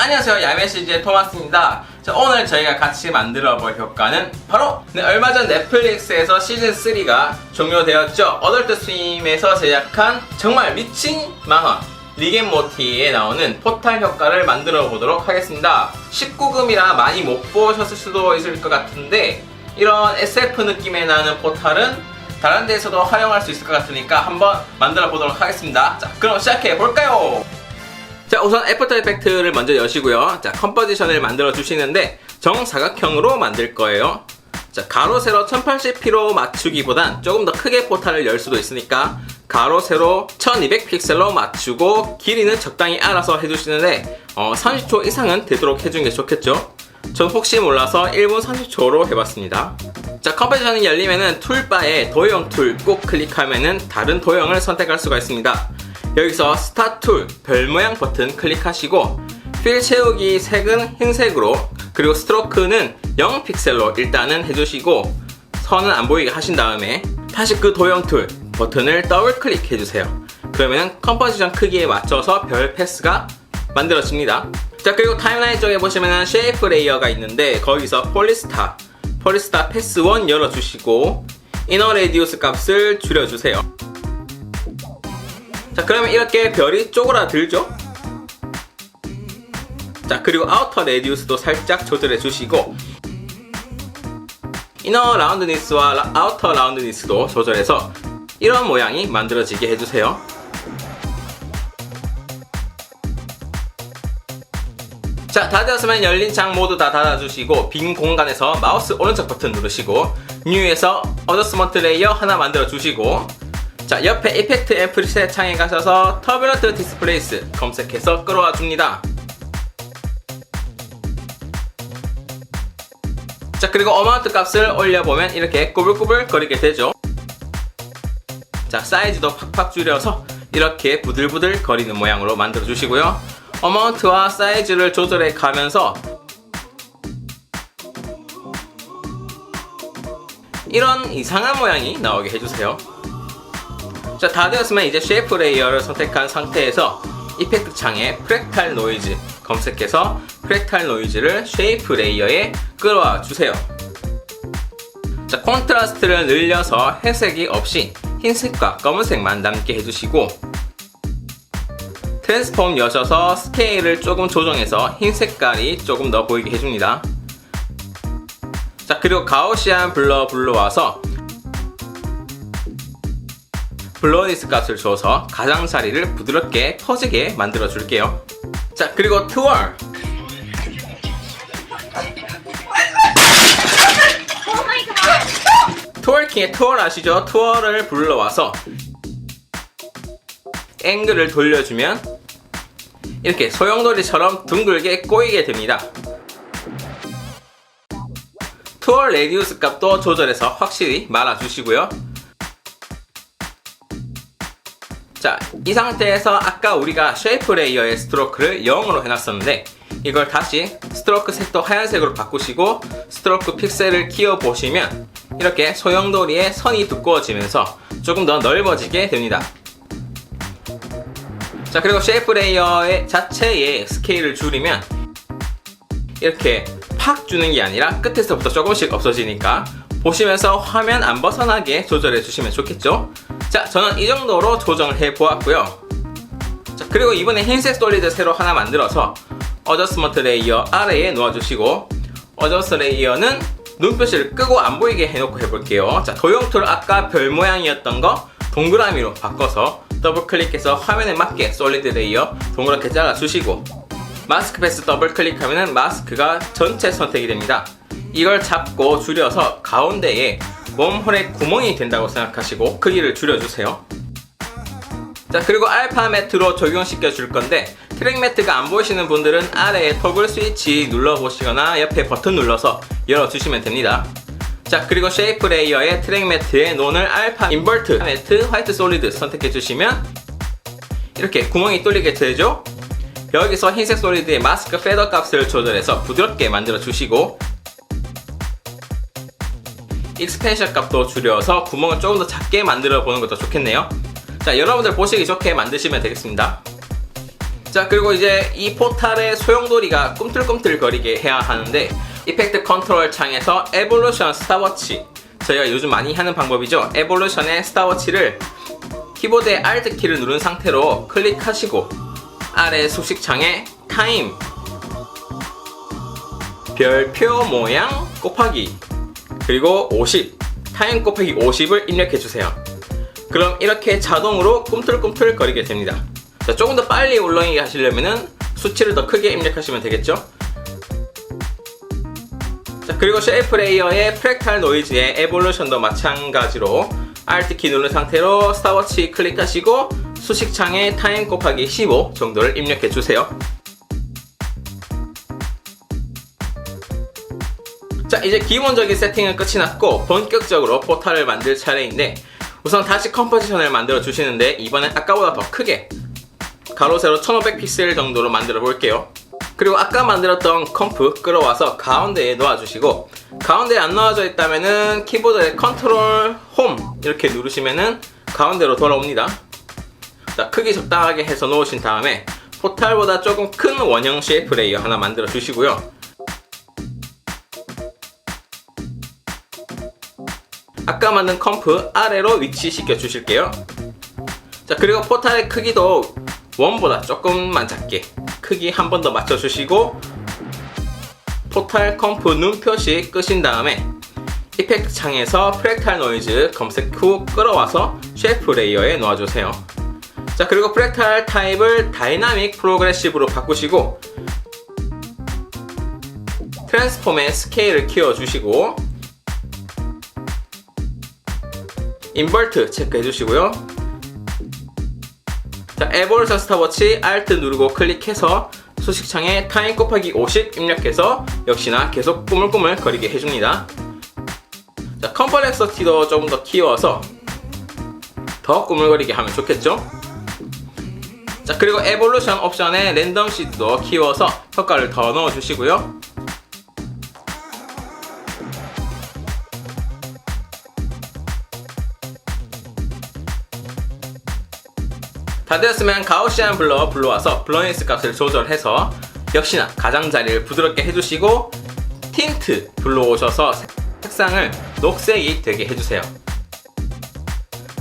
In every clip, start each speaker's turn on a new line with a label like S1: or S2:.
S1: 안녕하세요. 야매CG의 토마스입니다. 자, 오늘 저희가 같이 만들어 볼 효과는 바로 얼마 전 넷플릭스에서 시즌3가 종료되었죠. 어덜트 스윙에서 제작한 정말 미친 만화 릭앤모티에 나오는 포탈 효과를 만들어 보도록 하겠습니다. 19금이라 많이 못 보셨을 수도 있을 것 같은데 이런 SF 느낌의 나는 포탈은 다른 데에서도 활용할 수 있을 것 같으니까 한번 만들어 보도록 하겠습니다. 자, 그럼 시작해 볼까요? 자, 우선 애프터 이펙트를 먼저 여시고요. 자, 컴포지션을 만들어 주시는데 정사각형으로 만들 거예요. 자, 가로 세로 1080p로 맞추기보단 조금 더 크게 포탈을 열 수도 있으니까 가로 세로 1200픽셀로 맞추고 길이는 적당히 알아서 해주시는데 30초 이상은 되도록 해주는 게 좋겠죠. 전 혹시 몰라서 1분 30초로 해봤습니다. 자, 컴포지션이 열리면은 툴바에 도형 툴 꼭 클릭하면은 다른 도형을 선택할 수가 있습니다. 여기서 스타트 툴 별 모양 버튼 클릭하시고 필 채우기 색은 흰색으로, 그리고 스트로크는 0픽셀로 일단은 해주시고 선은 안 보이게 하신 다음에 다시 그 도형 툴 버튼을 더블 클릭해주세요. 그러면 컴포지션 크기에 맞춰서 별 패스가 만들어집니다. 자, 그리고 타임라인 쪽에 보시면은 쉐이프 레이어가 있는데 거기서 폴리스타 패스 1 열어주시고 이너 레디우스 값을 줄여주세요. 자, 그러면 이렇게 별이 쪼그라들죠? 자, 그리고 아우터 레디우스도 살짝 조절해 주시고 이너 라운드니스와 아우터 라운드니스도 조절해서 이런 모양이 만들어지게 해주세요. 자, 다 되었으면 열린 창 모두 다 닫아주시고 빈 공간에서 마우스 오른쪽 버튼 누르시고 뉴에서 어저스먼트 레이어 하나 만들어 주시고, 자, 옆에 이펙트 앤 프리셋 창에 가셔서 터뷸런트 디스플레이스 검색해서 끌어와 줍니다. 자, 그리고 어마운트 값을 올려보면 이렇게 꾸불꾸불 거리게 되죠. 자, 사이즈도 팍팍 줄여서 이렇게 부들부들 거리는 모양으로 만들어 주시고요. 어마운트와 사이즈를 조절해 가면서 이런 이상한 모양이 나오게 해주세요. 자, 다 되었으면 이제 쉐이프 레이어를 선택한 상태에서 이펙트 창에 프랙탈 노이즈 검색해서 프랙탈 노이즈를 쉐이프 레이어에 끌어와 주세요. 자, 콘트라스트를 늘려서 회색이 없이 흰색과 검은색만 남게 해주시고 트랜스폼 여셔서 스케일을 조금 조정해서 흰 색깔이 조금 더 보이게 해줍니다. 자, 그리고 가우시안 블러 불러와서 블러니스 값을 줘서 가장자리를 부드럽게 퍼지게 만들어 줄게요. 자, 그리고 트월 트월킹의 트월 아시죠? 트월을 불러와서 앵글을 돌려주면 이렇게 소용돌이처럼 둥글게 꼬이게 됩니다. 트월 레디우스 값도 조절해서 확실히 말아주시고요. 자, 이 상태에서 아까 우리가 쉐이프 레이어의 스트로크를 0으로 해놨었는데 이걸 다시 스트로크 색도 하얀색으로 바꾸시고 스트로크 픽셀을 키워보시면 이렇게 소용돌이의 선이 두꺼워지면서 조금 더 넓어지게 됩니다. 자, 그리고 쉐이프 레이어의 자체의 스케일을 줄이면 이렇게 팍 주는 게 아니라 끝에서부터 조금씩 없어지니까 보시면서 화면 안 벗어나게 조절해 주시면 좋겠죠? 자, 저는 이 정도로 조정을 해 보았고요. 자, 그리고 이번에 흰색 솔리드 새로 하나 만들어서 어저스먼트 레이어 아래에 놓아주시고 어저스 레이어는 눈표시를 끄고 안 보이게 해놓고 해볼게요. 자, 도형 툴 아까 별 모양이었던 거 동그라미로 바꿔서 더블 클릭해서 화면에 맞게 솔리드 레이어 동그랗게 잘라주시고 마스크 패스 더블 클릭하면 마스크가 전체 선택이 됩니다. 이걸 잡고 줄여서 가운데에 웜홀에 구멍이 된다고 생각하시고 크기를 줄여주세요. 자, 그리고 알파 매트로 적용시켜 줄 건데 트랙 매트가 안 보이시는 분들은 아래에 토글 스위치 눌러보시거나 옆에 버튼 눌러서 열어주시면 됩니다. 자, 그리고 쉐이프 레이어의 트랙 매트에 논을 알파 인버트 매트 화이트 솔리드 선택해 주시면 이렇게 구멍이 뚫리게 되죠. 여기서 흰색 솔리드의 마스크 페더 값을 조절해서 부드럽게 만들어 주시고 익스펜션 값도 줄여서 구멍을 조금 더 작게 만들어 보는 것도 좋겠네요. 자, 여러분들 보시기 좋게 만드시면 되겠습니다. 자, 그리고 이제 이 포탈의 소용돌이가 꿈틀꿈틀거리게 해야 하는데 이펙트 컨트롤 창에서 에볼루션 스탑워치, 저희가 요즘 많이 하는 방법이죠. 에볼루션의 스탑워치를 키보드의 Alt 키를 누른 상태로 클릭하시고 아래 수식창에 타임, 별표 모양 곱하기, 그리고 50, 타임 곱하기 50을 입력해주세요. 그럼 이렇게 자동으로 꿈틀꿈틀 거리게 됩니다. 자, 조금 더 빨리 울렁이게 하시려면 수치를 더 크게 입력하시면 되겠죠. 자, 그리고 쉐이프 레이어의 프랙탈 노이즈의 에볼루션도 마찬가지로 Alt 키 누른 상태로 스탑워치 클릭하시고 수식창에 타임 곱하기 15 정도를 입력해주세요. 자, 이제 기본적인 세팅은 끝이 났고 본격적으로 포탈을 만들 차례인데, 우선 다시 컴포지션을 만들어 주시는데 이번엔 아까보다 더 크게 가로 세로 1500픽셀 정도로 만들어 볼게요. 그리고 아까 만들었던 컴프 끌어와서 가운데에 놓아주시고, 가운데에 안 놓아져 있다면은 키보드의 컨트롤 홈 이렇게 누르시면은 가운데로 돌아옵니다. 자, 크기 적당하게 해서 놓으신 다음에 포탈보다 조금 큰 원형 쉐이프 레이어 하나 만들어 주시고요. 아까 만든 컴프 아래로 위치시켜 주실게요. 자, 그리고 포탈의 크기도 원보다 조금만 작게 크기 한 번 더 맞춰 주시고 포탈 컴프 눈 표시 끄신 다음에 이펙트 창에서 프랙탈 노이즈 검색 후 끌어와서 쉐이프 레이어에 놓아주세요. 자, 그리고 프랙탈 타입을 다이나믹 프로그레시브로 바꾸시고 트랜스폼의 스케일을 키워주시고 인버트 체크해 주시고요. 자, 에볼루션 스탑워치 Alt 누르고 클릭해서 수식창에 타임 곱하기 50 입력해서 역시나 계속 꾸물꾸물 거리게 해줍니다. 자, 컴플렉서티도 조금 더 키워서 더 꾸물거리게 하면 좋겠죠. 자, 그리고 에볼루션 옵션에 랜덤 시드도 키워서 효과를 더 넣어주시고요. 다 되었으면 가우시안 블러 불러와서 블러니스 값을 조절해서 역시나 가장자리를 부드럽게 해주시고 틴트 불러오셔서 색상을 녹색이 되게 해주세요.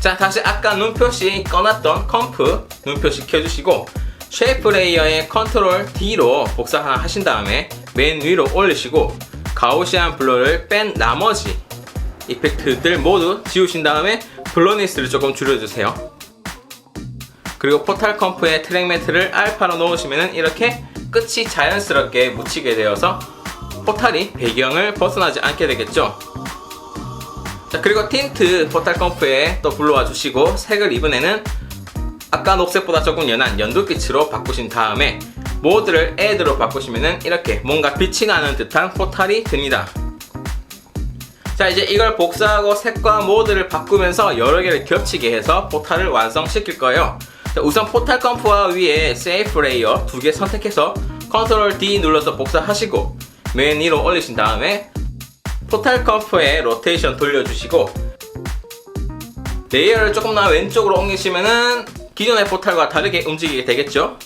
S1: 자, 다시 아까 눈표시 꺼놨던 컴프 눈표시 켜주시고 쉐이프 레이어의 컨트롤 D로 복사 하나 하신 다음에 맨 위로 올리시고 가우시안 블러를 뺀 나머지 이펙트들 모두 지우신 다음에 블러니스를 조금 줄여주세요. 그리고 포탈 컴프의 트랙 매트를 알파로 놓으시면 이렇게 끝이 자연스럽게 묻히게 되어서 포탈이 배경을 벗어나지 않게 되겠죠. 자, 그리고 틴트 포탈 컴프에 또 불러와 주시고 색을 이번에는 아까 녹색보다 조금 연한 연두빛으로 바꾸신 다음에 모드를 애드로 바꾸시면 이렇게 뭔가 빛이 나는 듯한 포탈이 됩니다. 자, 이제 이걸 복사하고 색과 모드를 바꾸면서 여러 개를 겹치게 해서 포탈을 완성시킬 거예요. 자, 우선 포탈 컴프와 위에 세이프 레이어 두 개 선택해서 컨트롤 D 눌러서 복사하시고 맨 위로 올리신 다음에 포탈 컴프에 로테이션 돌려주시고 레이어를 조금 더 왼쪽으로 옮기시면은 기존의 포탈과 다르게 움직이게 되겠죠.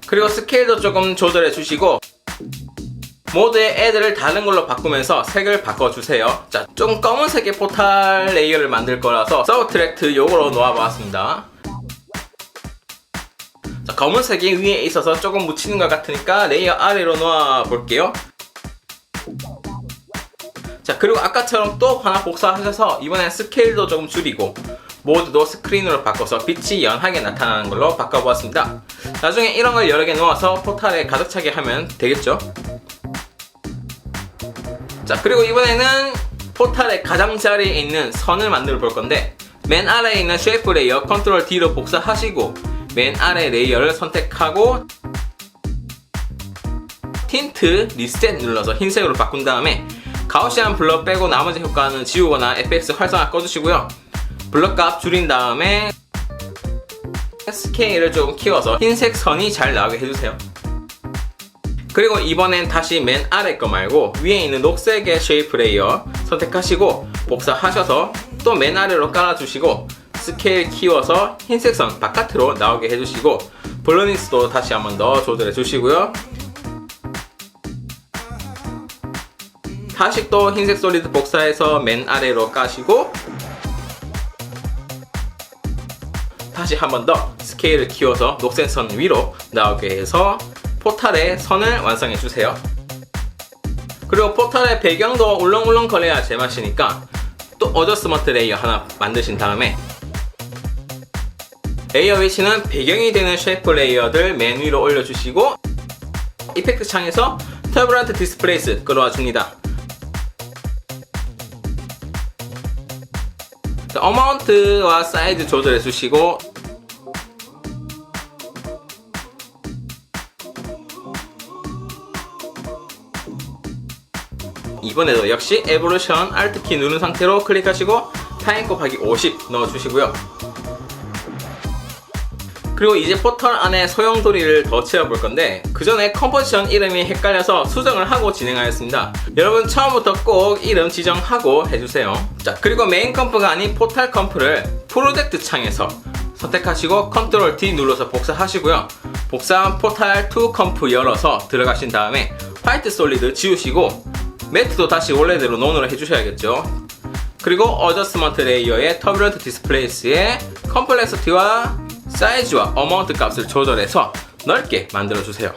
S1: 그리고 스케일도 조금 조절해 주시고 모드의 애들을 다른 걸로 바꾸면서 색을 바꿔주세요. 자, 좀 검은색의 포탈 레이어를 만들 거라서 서브트랙트 요거로 놓아봤습니다. 자, 검은색이 위에 있어서 조금 묻히는 것 같으니까 레이어 아래로 놓아볼게요. 자, 그리고 아까처럼 또 하나 복사하셔서 이번엔 스케일도 조금 줄이고 모드도 스크린으로 바꿔서 빛이 연하게 나타나는 걸로 바꿔보았습니다. 나중에 이런 걸 여러 개 놓아서 포탈에 가득 차게 하면 되겠죠. 자, 그리고 이번에는 포탈의 가장자리에 있는 선을 만들어 볼 건데 맨 아래에 있는 쉐이프 레이어 컨트롤 D로 복사하시고 맨 아래 레이어를 선택하고 틴트 리셋 눌러서 흰색으로 바꾼 다음에 가우시안 블러 빼고 나머지 효과는 지우거나 FX 활성화 꺼주시고요. 블러 값 줄인 다음에 스케일을 조금 키워서 흰색 선이 잘 나오게 해주세요. 그리고 이번엔 다시 맨 아래 거 말고 위에 있는 녹색의 쉐이프 레이어 선택하시고 복사하셔서 또 맨 아래로 깔아주시고 스케일 키워서 흰색 선 바깥으로 나오게 해주시고 블러닝스도 다시 한번 더 조절해 주시고요. 다시 또 흰색 솔리드 복사해서 맨 아래로 까시고 다시 한 번 더 스케일을 키워서 녹색 선 위로 나오게 해서 포탈의 선을 완성해 주세요. 그리고 포탈의 배경도 울렁울렁 거려야 제맛이니까 또 어저스먼트 레이어 하나 만드신 다음에 레이어 위치는 배경이 되는 쉐이프 레이어들 맨 위로 올려주시고 이펙트 창에서 터뷸런트 디스플레이스 끌어와 줍니다. 어마운트와 사이즈 조절해 주시고 이번에도 역시 에볼루션 Alt키 누른 상태로 클릭하시고 타임 곱하기 50 넣어주시고요. 그리고 이제 포털 안에 소용돌이를 더 채워볼 건데 그 전에 컴포지션 이름이 헷갈려서 수정을 하고 진행하였습니다. 여러분 처음부터 꼭 이름 지정하고 해주세요. 자, 그리고 메인 컴프가 아닌 포탈 컴프를 프로젝트 창에서 선택하시고 컨트롤 D 눌러서 복사하시고요. 복사한 포탈 2 컴프 열어서 들어가신 다음에 화이트 솔리드 지우시고 매트도 다시 원래대로 논으로 해주셔야겠죠. 그리고 어저스먼트 레이어의 터뷸런트 디스플레이스의 컴플렉시티와 사이즈와 어마운트 값을 조절해서 넓게 만들어주세요.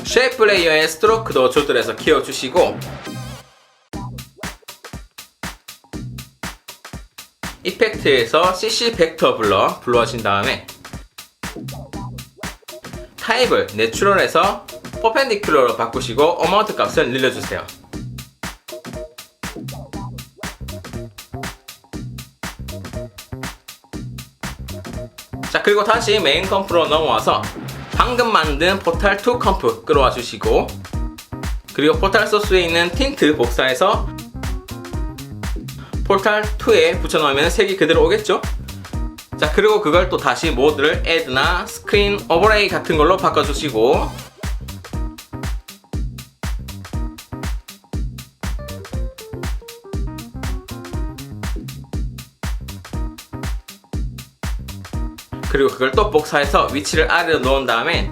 S1: 쉐이프 레이어의 스트로크도 조절해서 키워주시고 이펙트에서 CC 벡터 블러 불러주신 다음에 타입을 내추럴에서 퍼펜디큘러로 바꾸시고 어마운트 값을 늘려주세요. 자, 그리고 다시 메인 컴프로 넘어와서 방금 만든 포탈 2 컴프 끌어와 주시고 그리고 포탈 소스에 있는 틴트 복사해서 포탈 2에 붙여놓으면 색이 그대로 오겠죠? 자, 그리고 그걸 또 다시 모드를 Add나 스크린 오버레이 같은 걸로 바꿔주시고 그리고 그걸 또 복사해서 위치를 아래로 놓은 다음에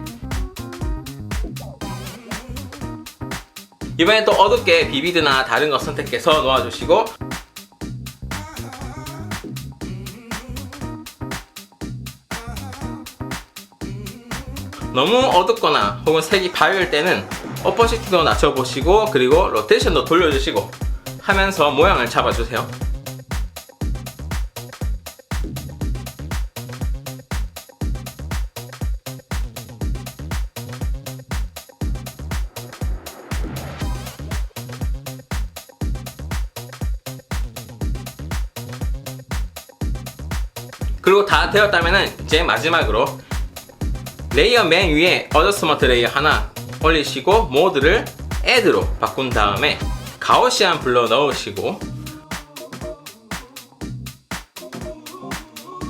S1: 이번엔 또 어둡게 비비드나 다른 거 선택해서 놓아주시고 너무 어둡거나 혹은 색이 밝을 때는 오퍼시티도 낮춰보시고 그리고 로테이션도 돌려주시고 하면서 모양을 잡아주세요. 그리고 다 되었다면 이제 마지막으로 레이어 맨 위에 어저스먼트 레이어 하나 올리시고 모드를 Add로 바꾼 다음에 가우시안 블러 넣으시고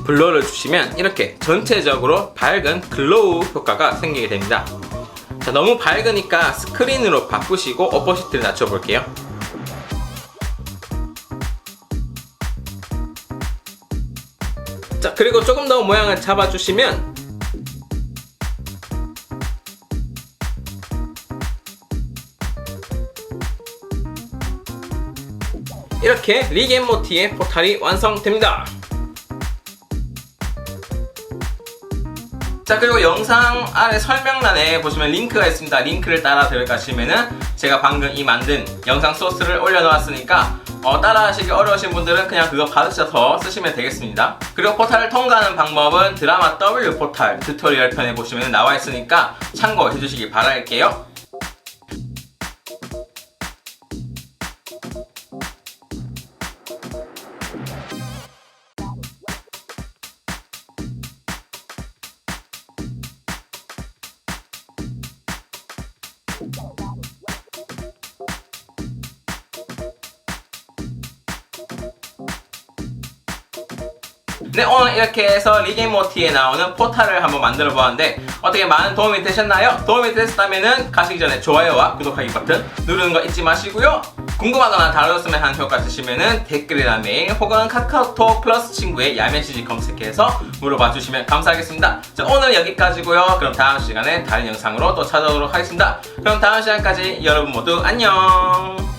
S1: 블러를 주시면 이렇게 전체적으로 밝은 글로우 효과가 생기게 됩니다. 자, 너무 밝으니까 스크린으로 바꾸시고 오퍼시티를 낮춰볼게요. 자, 그리고 조금 더 모양을 잡아주시면 이렇게 릭앤모티의 포탈이 완성됩니다. 자, 그리고 영상 아래 설명란에 보시면 링크가 있습니다. 링크를 따라 들어가시면은 제가 방금 이 만든 영상 소스를 올려놓았으니까 따라하시기 어려우신 분들은 그냥 그거 받으셔서 쓰시면 되겠습니다. 그리고 포탈을 통과하는 방법은 드라마 W 포탈 튜토리얼 편에 보시면 나와 있으니까 참고해 주시기 바랄게요. 네, 오늘 이렇게 해서 리게모티에 나오는 포탈을 한번 만들어 보았는데 어떻게 많은 도움이 되셨나요? 도움이 되셨다면 가시기 전에 좋아요와 구독하기 버튼 누르는 거 잊지 마시고요. 궁금하거나 다루었으면 하는 효과 있으시면 댓글이나 메일 혹은 카카오톡 플러스 친구의 야매시지 검색해서 물어봐 주시면 감사하겠습니다. 자, 오늘 여기까지고요. 그럼 다음 시간에 다른 영상으로 또 찾아오도록 하겠습니다. 그럼 다음 시간까지 여러분 모두 안녕.